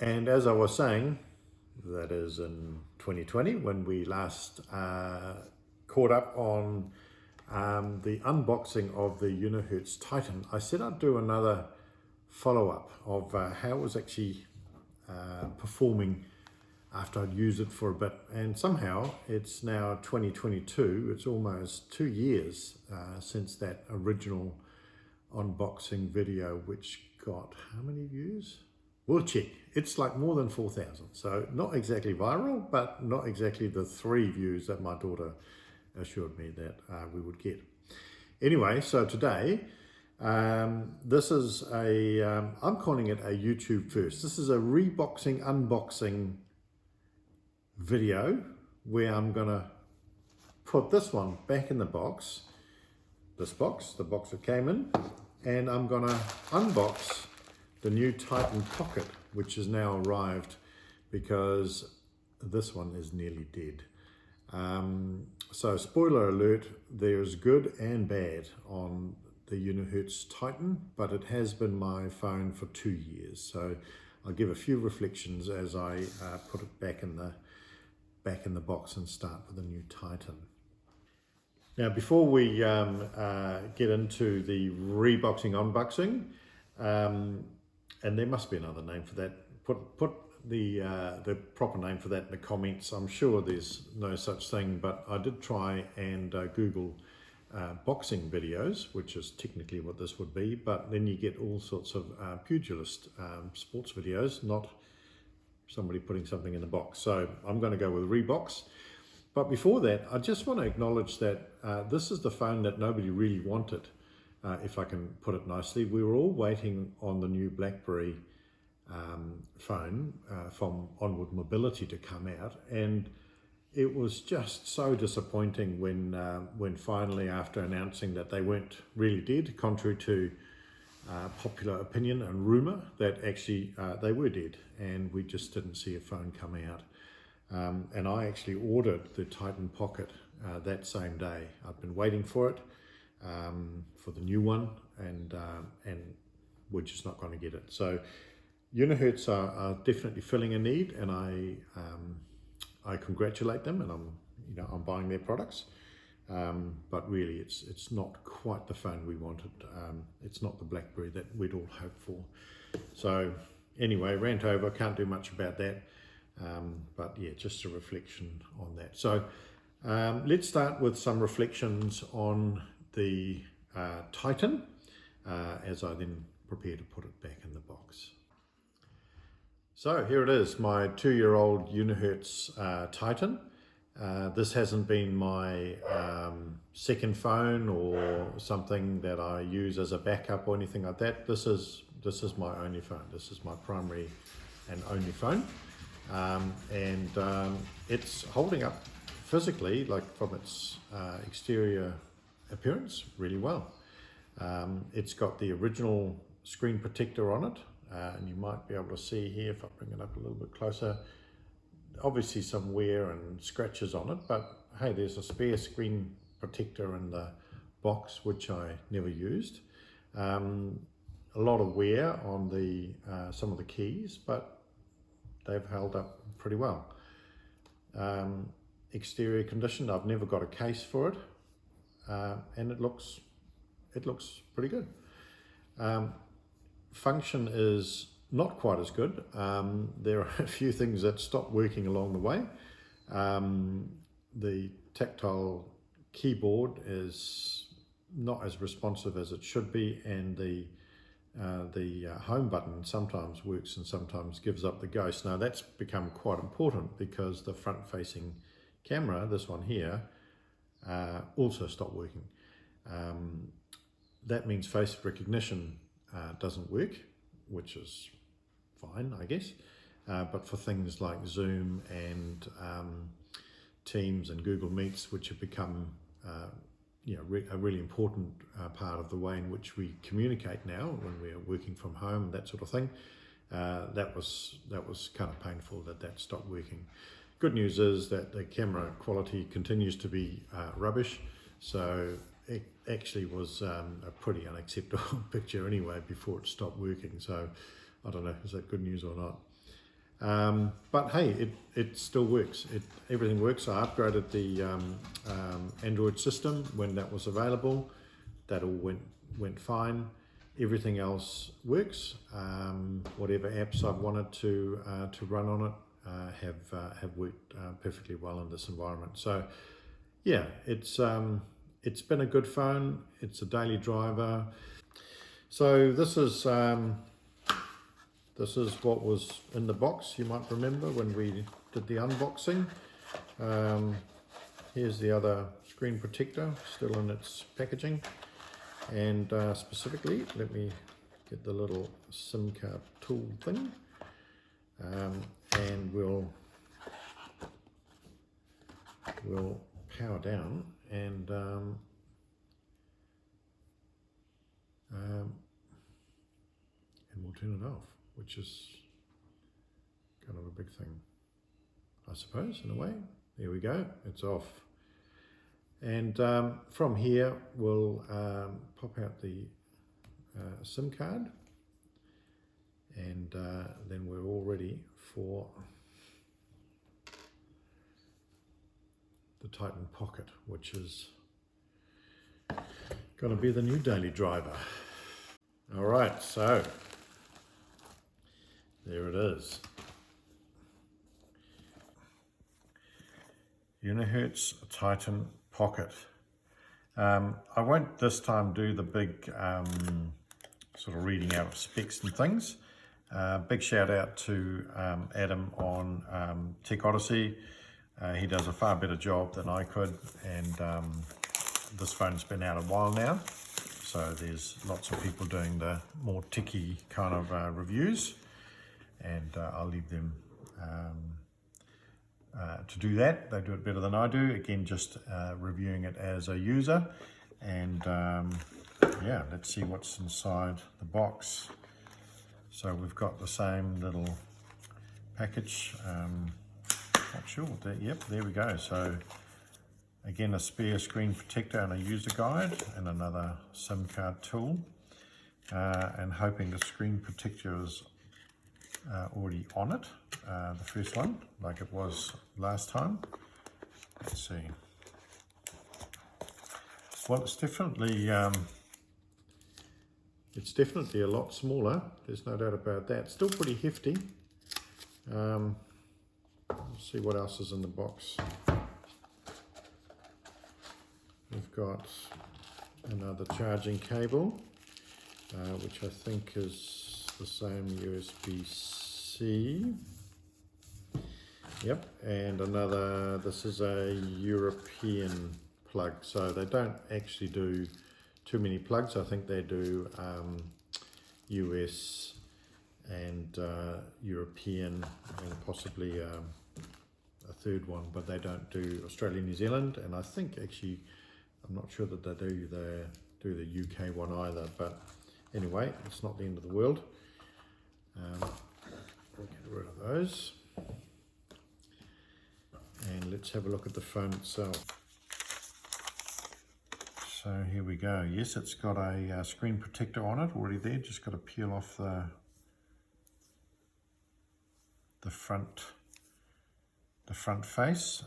And as I was saying, that is in 2020 when we last caught up on the unboxing of the Unihertz Titan, I said I'd do another follow-up of how it was actually performing after I'd used it for a bit. And somehow it's now 2022, it's almost 2 years since that original unboxing video, which got how many views? We'll check. It's like more than 4,000. So not exactly viral, but not exactly the 3 views that my daughter assured me that we would get. Anyway, so today, this is I'm calling it a YouTube first. This is a reboxing unboxing video where I'm gonna put this one back in the box, the box it came in, and I'm gonna unbox the new Titan Pocket, which has now arrived because this one is nearly dead. So spoiler alert, there's good and bad on the Unihertz Titan, but it has been my phone for 2 years. So I'll give a few reflections as I put it back in the box and start with the new Titan. Now, before we get into the reboxing unboxing, and there must be another name for that. Put the proper name for that in the comments. I'm sure there's no such thing, but I did try and Google boxing videos, which is technically what this would be, but then you get all sorts of pugilist sports videos, not somebody putting something in the box. So I'm going to go with Rebox. But before that, I just want to acknowledge that this is the phone that nobody really wanted, if I can put it nicely. We were all waiting on the new Blackberry phone from Onward Mobility to come out, and it was just so disappointing when finally, after announcing that they weren't really dead, contrary to popular opinion and rumour, that actually they were dead, and we just didn't see a phone come out. And I actually ordered the Titan Pocket that same day. I've been waiting for it, for the new one, and we're just not going to get it. So Unihertz are definitely filling a need, and I congratulate them, and I'm buying their products. But really, it's not quite the phone we wanted. It's not the Blackberry that we'd all hoped for. So anyway, rant over. Can't do much about that. But yeah, just a reflection on that. So let's start with some reflections on the Titan as I then prepare to put it back in the box. So here it is, my 2-year-old Unihertz Titan. This hasn't been my second phone or something that I use as a backup or anything like that. This is my only phone. This is my primary and only phone. It's holding up physically, like from its exterior appearance, really well. It's got the original screen protector on it, and you might be able to see here if I bring it up a little bit closer. Obviously some wear and scratches on it, but hey, there's a spare screen protector in the box which I never used. A lot of wear on the some of the keys, but they've held up pretty well. Exterior condition, I've never got a case for it, and it looks pretty good. Function is not quite as good. There are a few things that stopped working along the way. The tactile keyboard is not as responsive as it should be, and the home button sometimes works and sometimes gives up the ghost. Now that's become quite important because the front-facing camera, this one here, also stopped working. That means face recognition doesn't work, which is fine, I guess. But for things like Zoom and Teams and Google Meets, which have become a really important part of the way in which we communicate now when we're working from home, that sort of thing. That was kind of painful that stopped working. Good news is that the camera quality continues to be rubbish, so it actually was a pretty unacceptable picture anyway before it stopped working. So I don't know, is that good news or not? But hey, it still works. Everything works. I upgraded the Android system when that was available. That all went fine. Everything else works. Whatever apps I've wanted to run on it have worked perfectly well in this environment. So yeah, it's been a good phone. It's a daily driver. So this is what was in the box. You might remember when we did the unboxing. Here's the other screen protector still in its packaging. And specifically, let me get the little SIM card tool thing, and we'll power down and we'll turn it off, which is kind of a big thing, I suppose, in a way. There we go, it's off. And from here, we'll pop out the SIM card, and then we're all ready for the Titan Pocket, which is going to be the new daily driver. All right, so there it is. Unihertz Titan Pocket. I won't this time do the big sort of reading out of specs and things. Big shout out to Adam on Tech Odyssey. He does a far better job than I could, and this phone's been out a while now, so there's lots of people doing the more techie kind of reviews, and I'll leave them to do that. They do it better than I do. Again, just reviewing it as a user. And yeah, let's see what's inside the box. So we've got the same little package. Not sure what that, yep, there we go. So again, a spare screen protector and a user guide and another SIM card tool. And hoping the screen protector is already on it, the first one, like it was last time. Let's see. Well, it's definitely a lot smaller. There's no doubt about that. Still pretty hefty. Let's see what else is in the box. We've got another charging cable, which I think is the same USB-C. Yep, and another, this is a European plug, so they don't actually do too many plugs. I think they do US and European and possibly a third one, but they don't do Australia, New Zealand, and I think actually, I'm not sure that they do the UK one either, but anyway, it's not the end of the world. We'll get rid of those. And let's have a look at the phone itself. So here we go. Yes, it's got a screen protector on it already there. Just got to peel off the front face.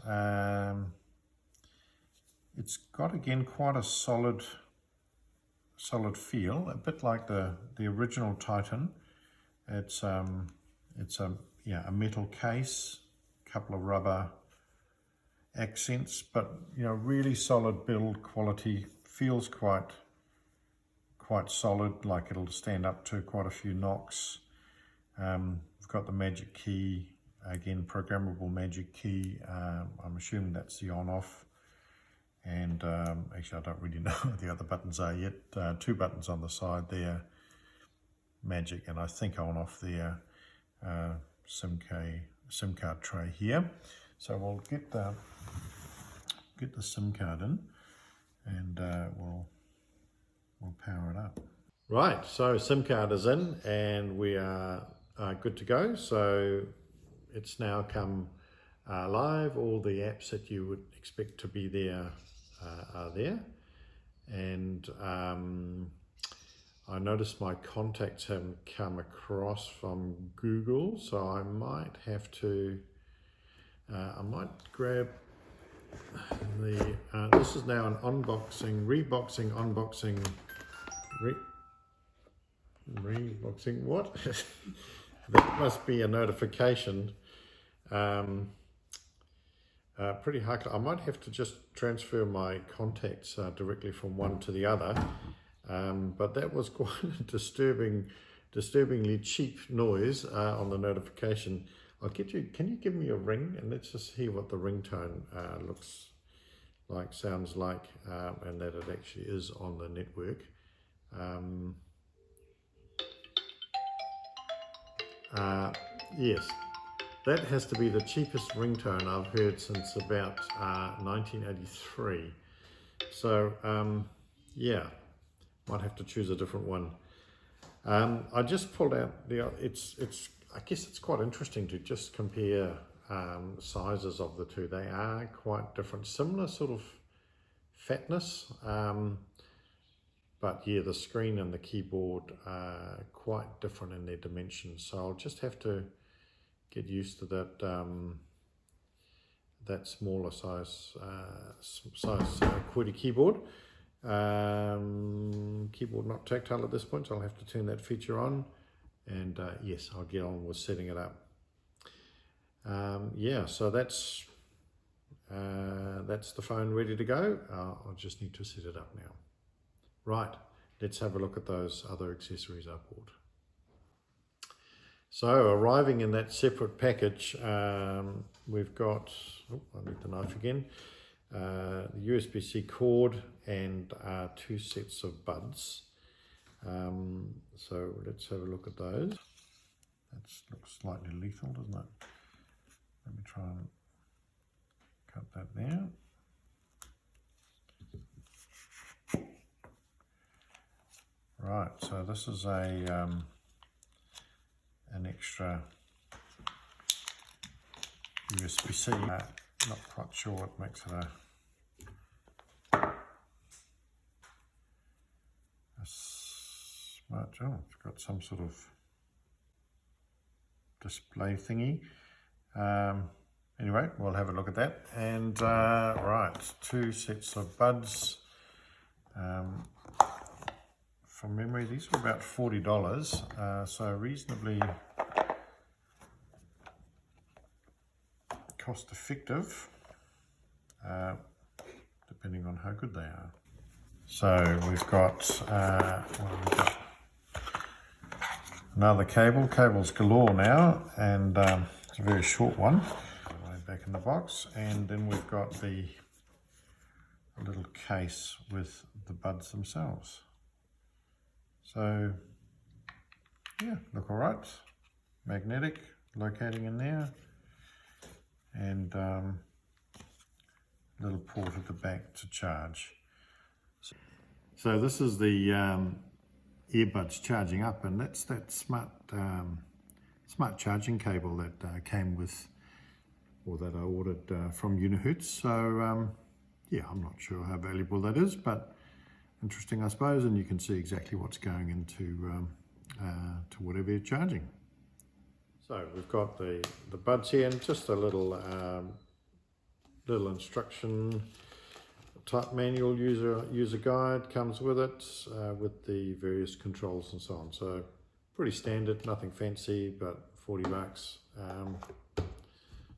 It's got again quite a solid feel, a bit like the original Titan. It's a metal case, couple of rubber accents, but really solid build quality. Feels quite solid, like it'll stand up to quite a few knocks. We've got the magic key, again programmable magic key. I'm assuming that's the on-off, and actually I don't really know what the other buttons are yet. Two buttons on the side there, magic, and I think on-off there. SIM card tray here. So we'll get the SIM card in, and we'll power it up. Right, so SIM card is in, and we are good to go. So it's now come live. All the apps that you would expect to be there are there, and I noticed my contacts haven't come across from Google, so I might have to, I might grab the, this is now an unboxing, reboxing, unboxing, reboxing, what? That must be a notification. Pretty hard. I might have to just transfer my contacts directly from one to the other. But that was quite a disturbingly cheap noise on the notification. I'll get you, can you give me a ring and let's just hear what the ringtone looks like, sounds like, and that it actually is on the network. Yes, that has to be the cheapest ringtone I've heard since about 1983. So yeah, might have to choose a different one. I just pulled out the, I guess it's quite interesting to just compare sizes of the two. They are quite different, similar sort of fatness, but yeah, the screen and the keyboard are quite different in their dimensions. So I'll just have to get used to that that smaller size QWERTY keyboard. Keyboard not tactile at this point, so I'll have to turn that feature on, and yes, I'll get on with setting it up. Yeah, so that's the phone ready to go. I'll just need to set it up now. Right, let's have a look at those other accessories I bought. So arriving in that separate package, we've got, oh, I need the knife again, the USB-C cord and 2 sets of buds. So let's have a look at those. That looks slightly lethal, doesn't it? Let me try and cut that there. Right, so this is a an extra USB-C. Not quite sure what makes it a smart. Oh, it's got some sort of display thingy. Anyway, we'll have a look at that. And right, 2 sets of buds. From memory, these were about $40, so reasonably cost effective, depending on how good they are. So we've got, another cables galore now, and it's a very short one. Back in the box, and then we've got the little case with the buds themselves. So yeah, look all right. Magnetic, locating in there, and little port at the back to charge. So this is the earbuds charging up, and that's that smart charging cable that came with, or that I ordered from Unihertz. So yeah, I'm not sure how valuable that is, but interesting, I suppose, and you can see exactly what's going into to whatever you're charging. So we've got the buds here, and just a little instruction type manual, user guide comes with it, with the various controls and so on. So pretty standard, nothing fancy, but $40.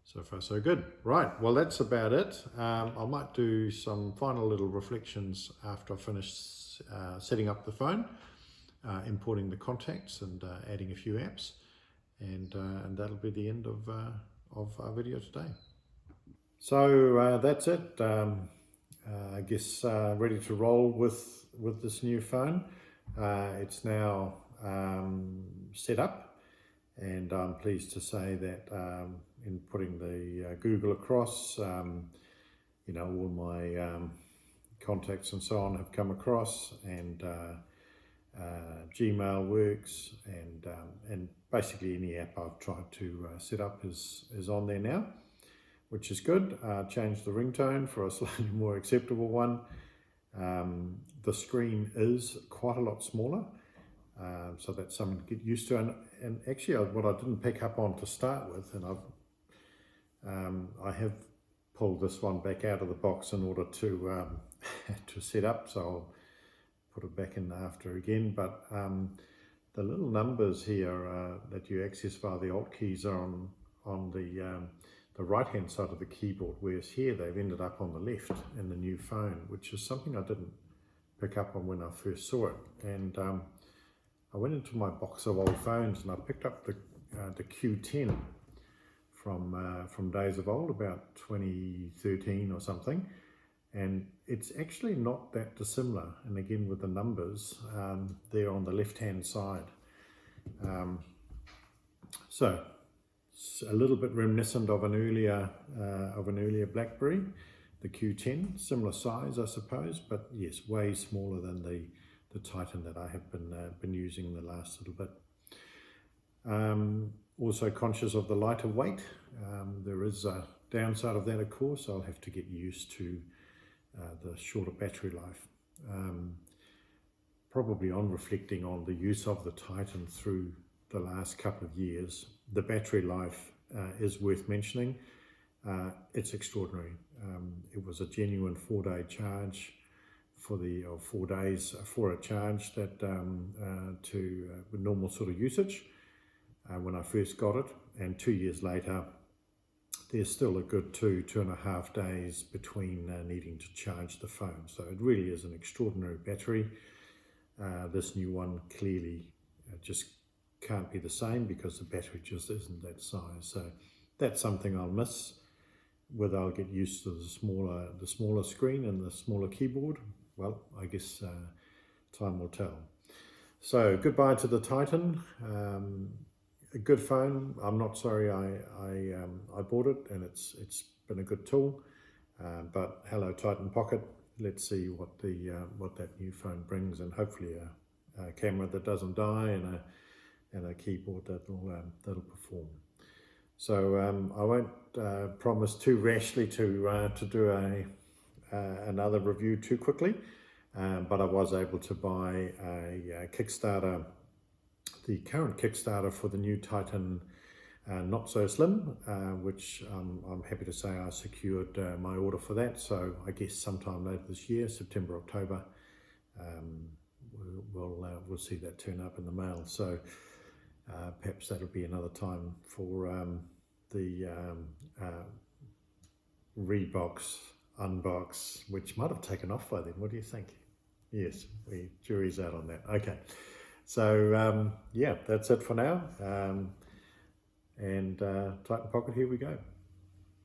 So far so good. Right, well that's about it. I might do some final little reflections after I finish setting up the phone, importing the contacts and adding a few apps, and that'll be the end of our video today. So that's it. I guess ready to roll with this new phone. It's now set up, and I'm pleased to say that in putting the Google across, you know, all my contacts and so on have come across, and Gmail works, and basically any app I've tried to set up is on there now, which is good. Changed the ringtone for a slightly more acceptable one. The screen is quite a lot smaller, So that's something to get used to. And actually, what I didn't pick up on to start with, and I have pulled this one back out of the box in order to to set up. So I'll put it back in after again. But the little numbers here that you access via the Alt keys are on the right hand side of the keyboard, whereas here they've ended up on the left in the new phone, which is something I didn't pick up on when I first saw it. And I went into my box of old phones and I picked up the Q10 from days of old, about 2013 or something, and it's actually not that dissimilar. And again, with the numbers, they're on the left hand side. So it's a little bit reminiscent of an earlier Blackberry, the Q10, similar size I suppose, but yes, way smaller than the Titan that I have been using the last little bit. Also conscious of the lighter weight. There is a downside of that, of course. I'll have to get used to the shorter battery life. Probably on reflecting on the use of the Titan through the last couple of years, the battery life is worth mentioning. It's extraordinary. It was a genuine 4-day charge for 4 days for a charge that with normal sort of usage when I first got it, and 2 years later there's still a good 2.5 days between needing to charge the phone. So it really is an extraordinary battery. This new one clearly just can't be the same because the battery just isn't that size. So that's something I'll miss. Whether I'll get used to the smaller screen and the smaller keyboard, well, I guess time will tell. So goodbye to the Titan. A good phone. I'm not sorry I bought it, and it's been a good tool. But hello Titan Pocket. Let's see what that new phone brings, and hopefully a camera that doesn't die and a keyboard that'll perform. So I won't promise too rashly to do another review too quickly, but I was able to buy a Kickstarter, the current Kickstarter for the new Titan Not So Slim, which I'm happy to say I secured my order for that. So I guess sometime later this year, September, October, we'll see that turn up in the mail. So perhaps that'll be another time for the rebox-unbox, which might have taken off by then. What do you think? Yes, the jury's out on that. Okay, so yeah, that's it for now. And Titan Pocket, here we go.